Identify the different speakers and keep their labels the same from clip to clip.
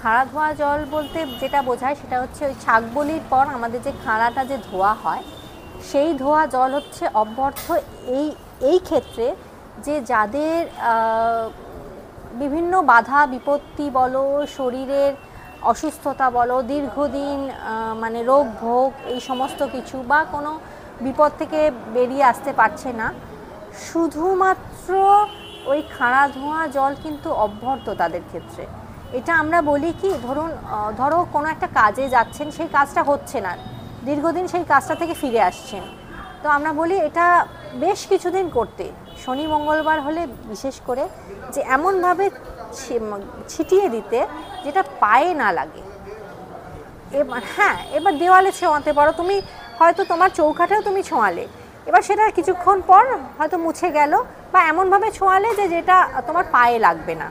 Speaker 1: খাড়া ধোয়া জল বলতে যেটা বোঝায় সেটা হচ্ছে ওই ছাগ বলির পর আমাদের যে খাড়াটা যে ধোয়া হয় সেই ধোয়া জল হচ্ছে অব্যর্থ এই ক্ষেত্রে যে যাদের বিভিন্ন বাধা বিপত্তি বলো, শরীরের অসুস্থতা বলো, দীর্ঘদিন মানে রোগ ভোগ এই সমস্ত কিছু বা কোনো বিপদ থেকে বেরিয়ে আসতে পারছে না, শুধুমাত্র ওই খাড়া ধোঁয়া জল কিন্তু অব্যর্থ তাদের ক্ষেত্রে। এটা আমরা বলি কি, ধরো কোনো একটা কাজে যাচ্ছেন, সেই কাজটা হচ্ছে না, দীর্ঘদিন সেই কাজটা থেকে ফিরে আসছেন, তো আমরা বলি এটা বেশ কিছুদিন করতে, শনি মঙ্গলবার হলে বিশেষ করে, যে এমনভাবে ছিটিয়ে দিতে যেটা পায়ে না লাগে। এবার হ্যাঁ, এবার দেওয়ালে ছোঁয়াতে পারো, তুমি হয়তো তোমার চৌকাঠেও তুমি ছোঁয়ালে, এবার সেটা কিছুক্ষণ পর হয়তো মুছে গেল, বা এমনভাবে ছোঁয়ালে যে যেটা তোমার পায়ে লাগবে না,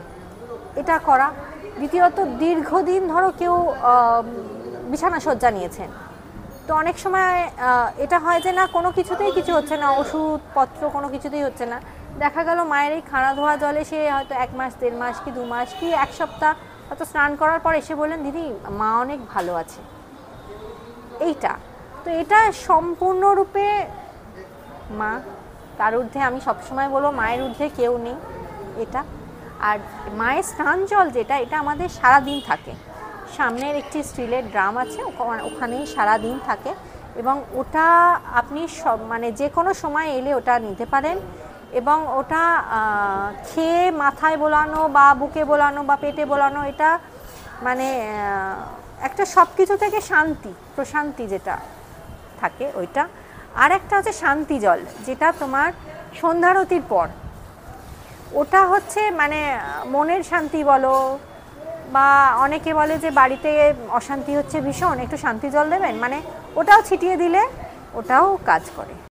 Speaker 1: এটা করা। দ্বিতীয়ত, দীর্ঘদিন ধরো কেউ বিছানা শয্যা নিয়েছেন, তো অনেক সময় এটা হয় যে না কোনো কিছুতেই কিছু হচ্ছে না, ওষুধপত্র কোনো কিছুতেই হচ্ছে না, দেখা গেল মায়ের এই খাড়া ধোয়া জলে সে হয়তো 1 মাস 1.5 মাস কি 2 মাস কি 1 সপ্তাহ হয়তো স্নান করার পর এসে বললেন দিদি মা অনেক ভালো আছে। এইটা তো এটা সম্পূর্ণরূপে মা, তার ঊর্ধ্বে, আমি সবসময় বলবো মায়ের ঊর্ধ্বে কেউ নেই এটা। আর মায়ের স্নান জল যেটা, এটা আমাদের সারা দিন থাকে, সামনের একটি স্টিলের ড্রাম আছে, ওখানেই সারা দিন থাকে, এবং ওটা আপনি সব মানে যে কোনো সময় এলে ওটা নিতে পারেন, এবং ওটা খেয়ে মাথায় বোলানো বা বুকে বোলানো বা পেটে বোলানো, এটা মানে একটা সব কিছু থেকে শান্তি প্রশান্তি যেটা থাকে ওইটা। আর একটা হচ্ছে শান্তি জল, যেটা তোমার সন্ধ্যারতির পর, ওটা হচ্ছে মানে মনের শান্তি বলো, বা অনেকে বলে যে বাড়িতে অশান্তি হচ্ছে ভীষণ, একটু শান্তি জল দেবেন, মানে ওটাও ছিটিয়ে দিলে ওটাও কাজ করে।